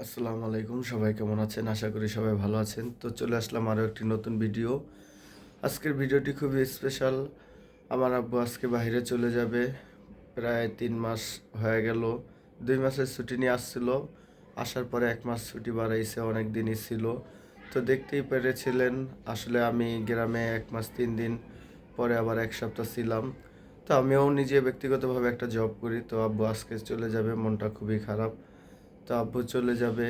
আসসালামু আলাইকুম, সবাই কেমন আছেন? আশা করি সবাই ভালো আছেন। তো চলে আসলাম আরও একটি নতুন ভিডিও। আজকের ভিডিওটি খুবই স্পেশাল। আমার আব্বু আজকে বাইরে চলে যাবে। প্রায় ৩ মাস হয়ে গেল। ২ মাসের ছুটি নিয়ে আসছিল। আসার পরে ১ মাস ছুটি বাড়াইছে, অনেক দিনই ছিল। তো দেখতেই পেরেছিলেন আসলে আমি গ্রামে ১ মাস ৩ দিন, পরে আবার ১ সপ্তাহ ছিলাম। তো আমিও নিজে ব্যক্তিগতভাবে একটা জব করি। তো আব্বু আজকে চলে যাবে, মনটা খুবই খারাপ। তো আব্বু চলে যাবে,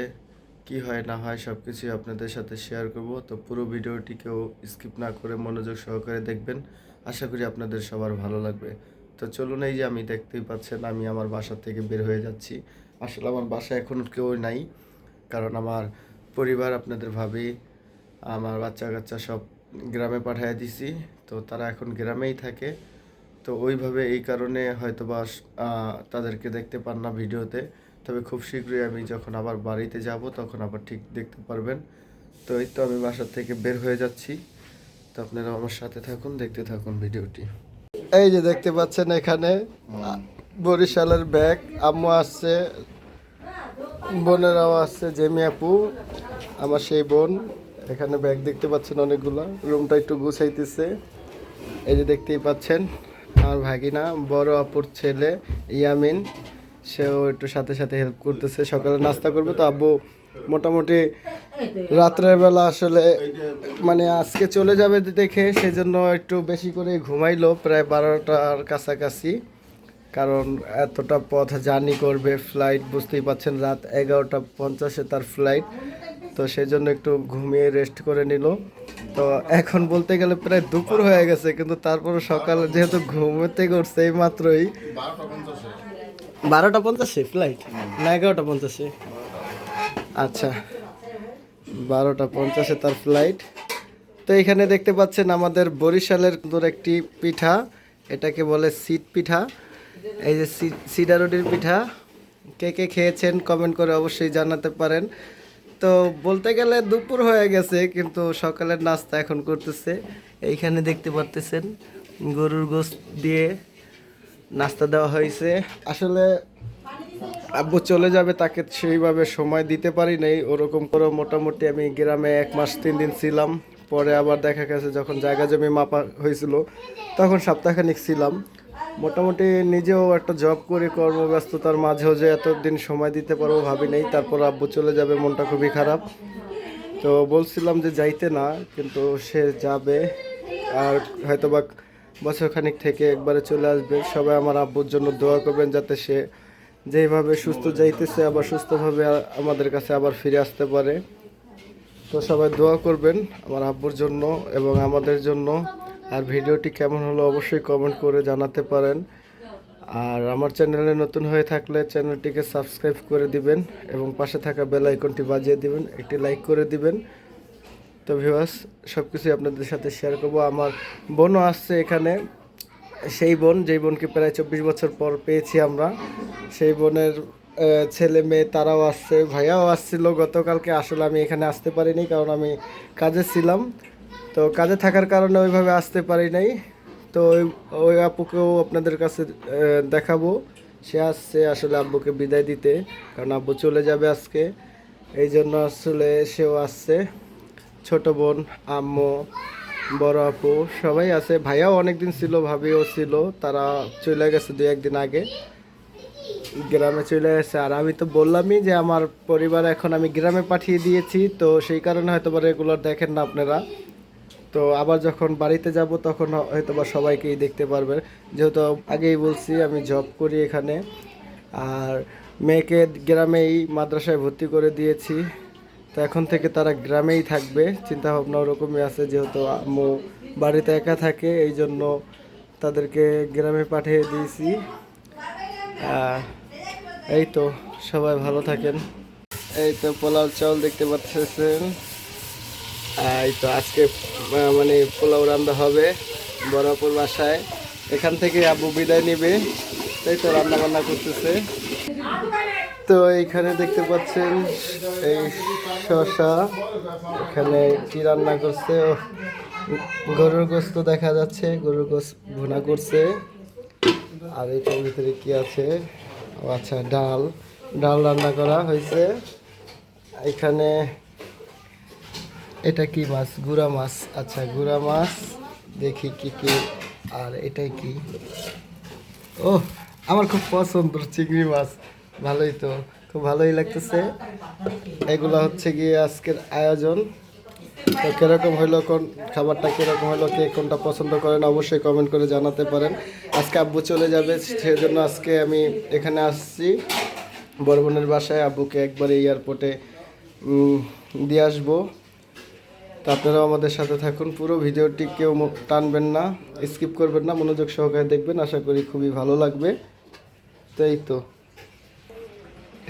কি হয় না হয় সব কিছুই আপনাদের সাথে শেয়ার করব। তো পুরো ভিডিওটি কেউ স্কিপ না করে মনোযোগ সহকারে দেখবেন। আশা করি আপনাদের সবার ভালো লাগবে। তো চলুন, এই যে আমি দেখতেই পাচ্ছেন আমি আমার বাসা থেকে বের হয়ে যাচ্ছি। আসলে আমার বাসায় এখন কেউ নাই, কারণ আমার পরিবার আপনাদের ভাবি, আমার বাচ্চা কাচ্চা সব গ্রামে পাঠিয়ে দিছি। তো তারা এখন গ্রামেই থাকে। তো ওইভাবে এই কারণে হয়তোবা তাদেরকে দেখতে পান না ভিডিওতে। তবে খুব শীঘ্রই আমি যখন আবার বাড়িতে যাব তখন আবার ঠিক দেখতে পারবেন। তো এই তো আমি বাসা থেকে বের হয়ে যাচ্ছি। তো আপনারা আমার সাথে থাকুন, দেখতে থাকুন ভিডিওটি। এই যে দেখতে পাচ্ছেন এখানে বরিশালের ব্যাগ, আম্মু আসছে, বোনেরাও আসছে, জেমি আপু আমার সেই বোন। এখানে ব্যাগ দেখতে পাচ্ছেন অনেকগুলা, রুমটা একটু গুছাইতেছে। এই যে দেখতেই পাচ্ছেন আমার ভাগিনা, বড় আপুর ছেলে ইয়ামিন, সেও একটু সাথে সাথে হেল্প করতেছে। সকালে নাস্তা করবে তো আব্বু মোটামুটি রাত্রের বেলা আসলে মানে আজকে চলে যাবে দেখে সেজন্য একটু বেশি করে ঘুমাইলো, প্রায় 12টার কাছাকাছি। কারণ এতটা পথ জার্নি করবে, ফ্লাইট বুঝতেই পাচ্ছেন, রাত 11:50-এ তার ফ্লাইট। তো সেই জন্য একটু ঘুমিয়ে রেস্ট করে নিল। তো এখন বলতে গেলে প্রায় দুপুর হয়ে গেছে, কিন্তু তারপরে সকালে যেহেতু ঘুমোতে করছে এই মাত্রই 12:50-এ ফ্লাইট না 11:50-এ, আচ্ছা 12:50-এ তার ফ্লাইট। তো এখানে দেখতে পাচ্ছেন আমাদের বরিশালের সুন্দর একটি পিঠা, এটাকে বলে সিড পিঠা। এই যে সিডারুটির পিঠা, কে কে খেয়েছেন কমেন্ট করে অবশ্যই জানাতে পারেন। তো বলতে গেলে দুপুর হয়ে গেছে, কিন্তু সকালের নাস্তা এখন করতেছে। এইখানে দেখতে পারতেছেন গরুর গোশত দিয়ে নাস্তা দেওয়া হয়েছে। আসলে আব্বু চলে যাবে, তাকে সেইভাবে সময় দিতে পারি নাই ওরকম করে। মোটামুটি আমি গ্রামে 1 মাস 3 দিন ছিলাম। পরে আবার দেখা গেছে যখন জায়গা জমি মাপা হয়েছিল তখন সপ্তাহখানিক ছিলাম। মোটামুটি নিজেও একটা জব করি, কর্মব্যস্ততার মাঝেও যে এতদিন সময় দিতে পারবো ভাবি নাই। তারপর আব্বু চলে যাবে, মনটা খুবই খারাপ। তো বলছিলাম যে যাইতে না, কিন্তু সে যাবে। আর হয়তোবা বছরখানিক থেকে একবারে চলে আসবে। সবাই আমার আব্বুর জন্য দোয়া করবেন, যাতে সে যেইভাবে সুস্থ যাইতেছে আবার সুস্থভাবে আমাদের কাছে আবার ফিরে আসতে পারে। তো সবাই দোয়া করবেন আমার আব্বুর জন্য এবং আমাদের জন্য। আর ভিডিওটি কেমন হলো অবশ্যই কমেন্ট করে জানাতে পারেন। আর আমার চ্যানেলে নতুন হয়ে থাকলে চ্যানেলটিকে সাবস্ক্রাইব করে দিবেন এবং পাশে থাকা বেল আইকনটি বাজিয়ে দিবেন, একটি লাইক করে দিবেন। তো ভিউয়ার্স, সব কিছুই আপনাদের সাথে শেয়ার করবো। আমার বোনও আসছে এখানে, সেই বোন যেই বোনকে প্রায় 24 বছর পর পেয়েছি আমরা। সেই বোনের ছেলে মেয়ে তারাও আসছে, ভাইয়াও আসছিল গতকালকে। আসলে আমি এখানে আসতে পারিনি কারণ আমি কাজে ছিলাম। তো কাজে থাকার কারণে ওইভাবে আসতে পারি নাই। তো ওই আপুকেও আপনাদের কাছে দেখাবো। সে আসছে আসলে আব্বুকে বিদায় দিতে, কারণ আব্বু চলে যাবে আজকে, এই জন্য আসলে সেও আসছে। ছোট বোন, আম্মু, বড় আপু সবাই আছে, ভাইয়াও অনেকদিন ছিল, ভাবিও ছিল। তারা চলে গেছে 2-1 দিন আগে, গ্রামে চলে গেছে। আর আমি তো বললামই যে আমার পরিবার এখন আমি গ্রামে পাঠিয়ে দিয়েছি, তো সেই কারণে হয়তো বা রেগুলার দেখেন না আপনারা। তো আবার যখন বাড়িতে যাব তখন হয়তো বা সবাইকেই দেখতে পারবেন, যেহেতু আগেই বলছি আমি জব করি এখানে। আর মেয়েকে গ্রামেই মাদ্রাসায় ভর্তি করে দিয়েছি। তো এখন থেকে তারা গ্রামেই থাকবে, চিন্তা ভাবনা ওরকমই আছে। যেহেতু আম্মু বাড়িতে একা থাকে এই জন্য তাদেরকে গ্রামে পাঠিয়ে দিয়েছি। এই তো, সবাই ভালো থাকেন। এই তো পোলাও চাউল দেখতে পাচ্ছেন। এই তো আজকে মানে পোলাও রান্না হবে বড়াপুর বাসায়। এখান থেকে আব্বু বিদায় নিবে, তাই তো রান্না বান্না করতেছে। তো এইখানে দেখতে পাচ্ছেন এই শসা, এখানে কি রান্না করছে, গরুর গোস্ত দেখা যাচ্ছে, গরুর গোস্ত ভুনা করছে। আর এইটার ভিতরে কি আছে, ও আচ্ছা ডাল, ডাল রান্না করা হয়েছে। এখানে এটা কি মাছ? গুড়া মাছ। আচ্ছা, গুড়া মাছ। দেখি কি কি। আর এটাই কি? ও, আমার খুব পছন্দ চিংড়ি মাছ। ভালোই তো, খুব ভালোই লাগতেছে। এগুলো হচ্ছে গিয়ে আজকের আয়োজন। তো কিরকম হলো, কোন খাবারটা কিরকম হলো, কে কোনটা পছন্দ করেন অবশ্যই কমেন্ট করে জানাতে পারেন। আজকে আব্বু চলে যাবে, সেজন্য আজকে আমি এখানে আসছি বড় বোনের বাসায়। আব্বুকে একবারে এয়ারপোর্টে দিয়ে আসবো। তো আপনারাও আমাদের সাথে থাকুন, পুরো ভিডিওটি কেউ টানবেন না, স্কিপ করবেন না, মনোযোগ সহকারে দেখবেন, আশা করি খুবই ভালো লাগবে। তো এই তো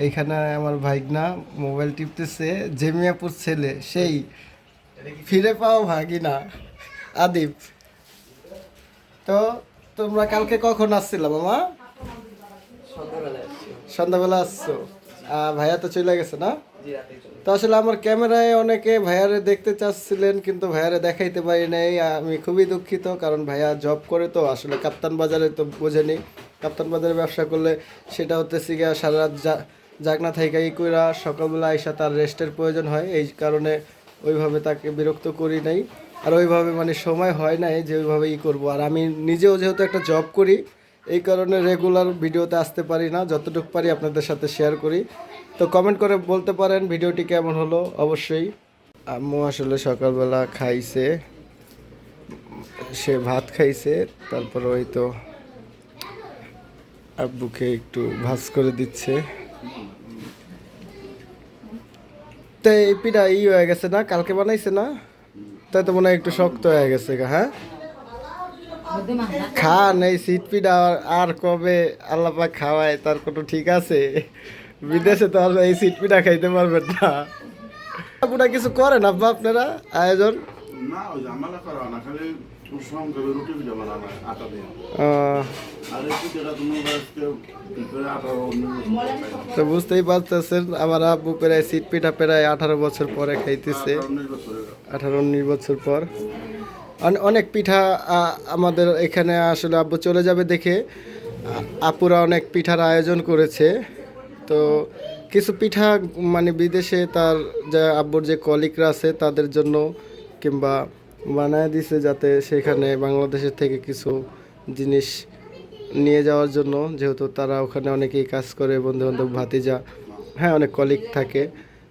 এইখানে আমার ভাইগনা মোবাইল টিপতেছে, জেমিয়াপুর ছেলে সেই ফিরে পাও ভাগিনা আদিপ। তো তোমরা কালকে কখন আসছিলাম মামা? সন্ধ্যাবেলা আসছো। ভাইয়া তো চলে গেছে না? তো আসলে আমার ক্যামেরায় অনেকে ভাইয়ারে দেখতে চাচ্ছিলেন, কিন্তু ভাইয়ারে দেখাইতে পারি নাই। আমি খুবই দুঃখিত, কারণ ভাইয়া জব করে তো আসলে কাপ্তান বাজারে, তো বোঝেনি কাপ্তান বাজারে ব্যবসা করলে সেটা হচ্ছে গিয়া সারা রাত জাগনা থাইকা ই কইরা সকালবেলা আইসা তার রেস্টের প্রয়োজন হয়। এই কারণে ওইভাবে তাকে বিরক্ত করি নাই, আর ওইভাবে মানে সময় হয় নাই যে ওইভাবে ই করবো। আর আমি নিজেও যেহেতু একটা জব করি, এই কারণে রেগুলার ভিডিওতে আসতে পারি না, যতটুকু পারি আপনাদের সাথে শেয়ার করি। তো কমেন্ট করে বলতে পারেন ভিডিওটি কেমন হলো অবশ্যই। আম্মু আসলে সকালবেলা খাইছে, সে ভাত খাইছে, তারপর ওই তো আব্বুকে একটু ভাজ করে দিচ্ছে। তো এই পিঠা হয়ে গেছে না, কালকে বানাইছে না? তাই তো মনে হয় একটু শক্ত হয়ে গেছে গা। হ্যাঁ, খান এই শীত পিঠা। আর কবে আল্লাহ পাক খাওয়ায় তার কোনো ঠিক আছে? বিদেশে তো আর এই শীত পিঠা খাইতে পারবেন না। পুরা কিছু করেন আব্বা আপনারা আয়োজন? না, ওই ঝামেলা করা না, খালি সংক্ষেপে রুটি পিঠা বানানো হয় আটা দিয়ে। আর এই পিঠাটা তুমি আজকে কি করে 18-19 তো বুঝতেই পারতেছেন, আমার আব্বু প্রায় শীত পিঠা প্রায় 18 বছর পরে খাইতেছে। 18-19 বছর পর অনেক পিঠা আমাদের এখানে আসলে আব্বু চলে যাবে দেখে আপুরা অনেক পিঠার আয়োজন করেছে। তো কিছু পিঠা মানে বিদেশে তার যা আব্বুর যে কলিগরা আছে তাদের জন্য কিংবা বানায় দিছে, যাতে সেখানে বাংলাদেশের থেকে কিছু জিনিস নিয়ে যাওয়ার জন্য, যেহেতু তারা ওখানে অনেকেই কাজ করে, বন্ধুবান্ধব ভাতিজা, হ্যাঁ অনেক কলিগ থাকে।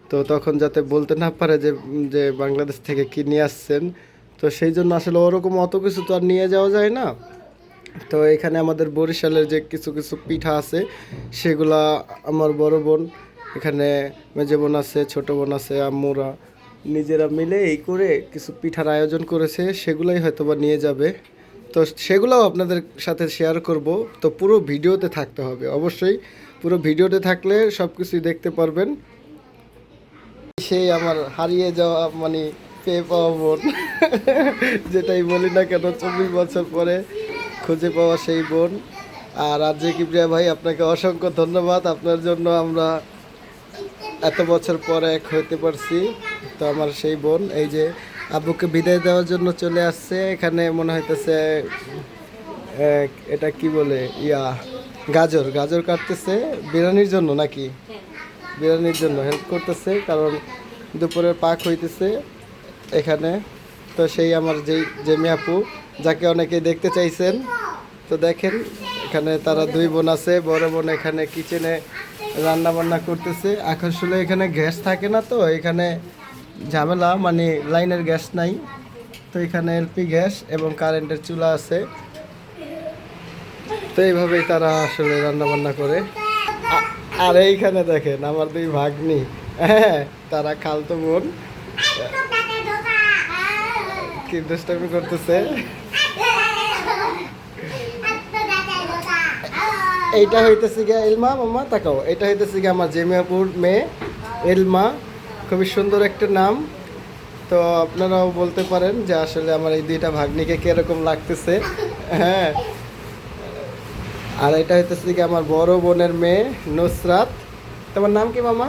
তো তখন যাতে বলতে না পারে যে যে বাংলাদেশ থেকে কী নিয়ে আসছেন, তো সেই জন্য আসলে ওরকম অত কিছু তো আর নিয়ে যাওয়া যায় না। তো এখানে আমাদের বরিশালের যে কিছু কিছু পিঠা আছে সেগুলা আমার বড় বোন, এখানে মেজে বোন আছে, ছোটো বোন আছে, আম্মুরা নিজেরা মিলে এই করে কিছু পিঠার আয়োজন করেছে, সেগুলাই হয়তো বা নিয়ে যাবে। তো সেগুলোও আপনাদের সাথে শেয়ার করব। তো পুরো ভিডিওতে থাকতে হবে অবশ্যই, পুরো ভিডিওতে থাকলে সব কিছুই দেখতে পারবেন। সেই আমার হারিয়ে যাওয়া মানে পেয়ে পাওয়া বোন, যেটাই বলি না কেন, 24 বছর পরে খুঁজে পাওয়া সেই বোন। আর যে কিবরিয়া ভাই, আপনাকে অসংখ্য ধন্যবাদ, আপনার জন্য আমরা এত বছর পরে এক হইতে পারছি। তো আমার সেই বোন এই যে আব্বুকে বিদায় দেওয়ার জন্য চলে আসছে। এখানে মনে হইতেছে এটা কি বলে গাজর গাজর কাটতেছে বিরিয়ানির জন্য, নাকি বিরিয়ানির জন্য হেল্প করতেছে, কারণ দুপুরের পাক হইতেছে এখানে। তো সেই আমার যেই জেমি আপু, যাকে অনেকে দেখতে চাইছেন, তো দেখেন এখানে তারা দুই বোন আছে। বড় বোন এখানে কিচেনে রান্না বান্না করতেছে। আসলে এখানে গ্যাস থাকে না, তো এখানে ঝামেলা, মানে লাইনের গ্যাস নাই, তো এখানে এলপি গ্যাস এবং কারেন্টের চুলা আছে। তো এইভাবেই তারা আসলে রান্না বান্না করে। আর এইখানে দেখেন আমার দুই ভাগ্নি, হ্যাঁ তারা খালতো বোন, কি দুষ্টামি করতেছে। এইটা হইতেছে গিয়া এলমা, মামা তাকাও, এটা হইতেছে গিয়া আমার জেমিয়াপুর মেয়ে এলমা, খুবই সুন্দর একটা নাম। তো আপনারাও বলতে পারেন যে আসলে আমার এই দুইটা ভাগ্নিকে কিরকম লাগতেছে। হ্যাঁ, আর এটা হইতেছে কি আমার বড় বোনের মেয়ে নুসরাত। তোমার নাম কি মামা?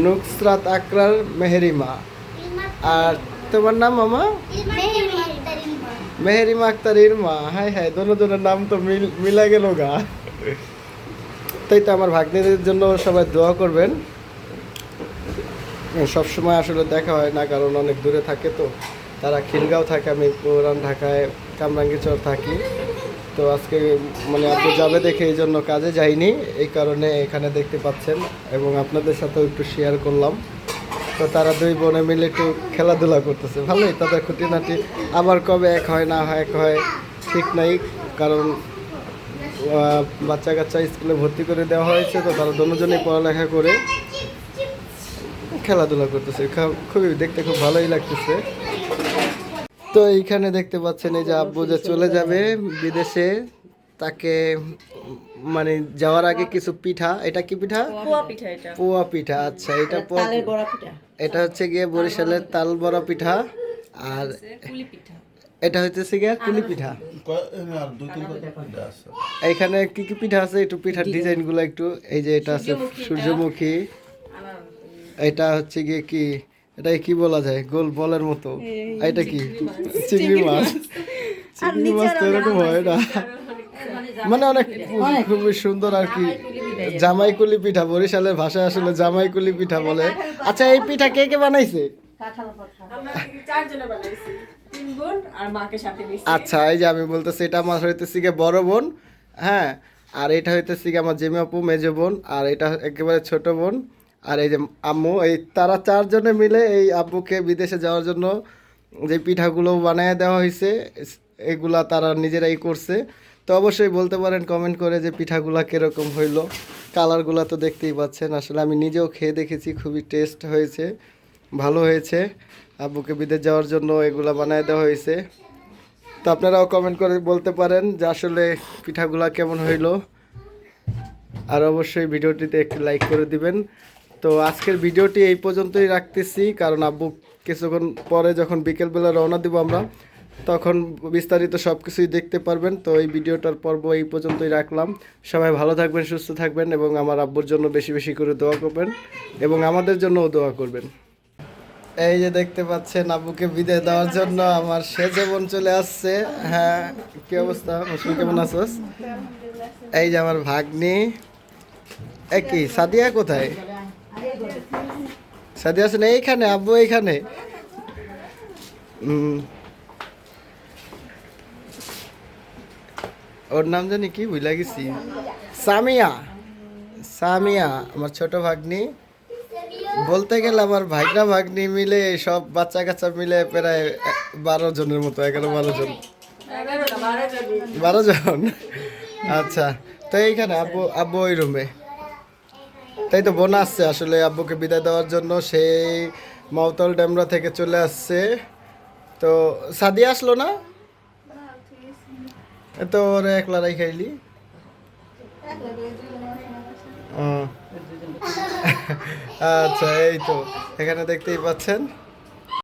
নুসরাত আকরার মেহেরিমা। আর তোমার নাম মামা? মেহেরিমা আক্তার ইরমা। হাই হাই, দোনোজনের নাম তো মিলা গেল গা। তাই তো আমার ভাগ্নিদের জন্য সবাই দোয়া করবেন। সব সময় আসলে দেখা হয় না, কারণ অনেক দূরে থাকে তো। তারা খিলগাঁও থাকে, আমি পুরান ঢাকায় কামরাঙ্গীচর থাকি। তো আজকে মানে আব্বু যাবে দেখে এই জন্য কাজে যাইনি, এই কারণে এখানে দেখতে পাচ্ছেন এবং আপনাদের সাথেও একটু শেয়ার করলাম। তো তারা দুই বোনে মিলে একটু খেলাধুলা করতেছে, ভালোই তাদের খুঁটিনাটি। আবার কবে এক হয় না হয় এক হয় ঠিক নাই, কারণ বাচ্চা কাচ্চা স্কুলে ভর্তি করে দেওয়া হয়েছে, তো তারা দুজনেই পড়ালেখা করে খেলাধুলা করতেছে। খুবই দেখতে খুব ভালোই লাগতেছে। তো এইখানে দেখতে পাচ্ছেন এই যে আব্বু যে চলে যাবে বিদেশে, তাকে মানে যাওয়ার আগে কিছু পিঠা, এটা কি পিঠা? পোয়া পিঠা এটা। পোয়া পিঠা। আচ্ছা, এটা তালের বড়া পিঠা। এটা হচ্ছে গিয়ে বরিশালের তাল বড়া পিঠা, আর কুলি পিঠা। এটা হচ্ছে গিয়ে কুলি পিঠা। আর 2-3 কথা আছে। এইখানে কি কি পিঠা আছে একটু পিঠার ডিজাইনগুলো একটু, এই যে এটা আছে সূর্যমুখী, এটা হচ্ছে গিয়ে কি, এটা কি বলা যায়, গোল বলের মতো, এটা কি চিংড়ি মাছ। চিংড়ি মাছ তো এরকম হয় না, মানে অনেক খুবই সুন্দর আর কি। জামাইকুলি পিঠা, বরিশালের ভাষায় আসলে জামাইকুলি পিঠা বলে। আচ্ছা, এই পিঠা কে কে বানাইছে? আমরা 4 জনে বানাইছি, 3 বোন আর মাকে সাথে নিয়েছি। আচ্ছা, এই যে আমি বলতেছি, এটা আমার হইতেছি গিয়ে বড় বোন, হ্যাঁ, আর এটা হইতেছি গিয়ে আমার জেমি আপু মেজো বোন, আর এটা একেবারে ছোট বোন, আর এই যে আম্মু। এই তারা 4 জনে মিলে এই আব্বুকে বিদেশে যাওয়ার জন্য যে পিঠাগুলো বানিয়ে দেওয়া হয়েছে, এগুলা তারা নিজেরাই করছে। তো অবশ্যই বলতে পারেন কমেন্ট করে যে পিঠাগুলা কীরকম হইলো। কালারগুলো তো দেখতেই পাচ্ছেন, আসলে আমি নিজেও খেয়ে দেখেছি, খুবই টেস্ট হয়েছে, ভালো হয়েছে। আব্বুকে বিদেশ যাওয়ার জন্য এগুলা বানিয়ে দেওয়া হয়েছে। তো আপনারাও কমেন্ট করে বলতে পারেন যে আসলে পিঠাগুলা কেমন হইলো, আর অবশ্যই ভিডিওটিতে একটি লাইক করে দিবেন। তো আজকের ভিডিওটি এই পর্যন্তই রাখতেছি, কারণ আব্বু কিছুক্ষণ পরে যখন বিকেলবেলা রওনা দিব আমরা, তখন বিস্তারিত সব কিছুই দেখতে পারবেন। তো এই ভিডিওটার পর্ব এই পর্যন্তই রাখলাম। সবাই ভালো থাকবেন, সুস্থ থাকবেন এবং আমার আব্বুর জন্য বেশি বেশি করে দোয়া করবেন এবং আমাদের জন্যও দোয়া করবেন। এই যে দেখতে পাচ্ছেন আব্বুকে বিদায় দেওয়ার জন্য আমার সেজে বোন চলে আসছে। হ্যাঁ, কি অবস্থা মুসলিম, কেমন আছোস? এই যে আমার ভাগ্নি। একই সাদিয়া কোথায়? সাদিয়া আছে না এইখানে, আব্বু এইখানে। ওর নাম জানি কি ভুলে গেছি, সামিয়া। সামিয়া আমার ছোট ভাগ্নি, বলতে গেলে আমার ভাইরা ভাগ্নি মিলে সব বাচ্চা কাচ্চা মিলে প্রায় 12 জনের মতো, 11-12 জন, 12 জন। আচ্ছা, তো এইখানে আব্বু আব্বু ওই রুমে। তাই তো বোন আসছে আসলে আব্বুকে বিদায় দেওয়ার জন্য, সেই মাউতল ডেমরা থেকে চলে আসছে। তো সাদিয়া আসলো না? তো ওরে একলা খাইলি? আচ্ছা, এই তো এখানে দেখতেই পাচ্ছেন।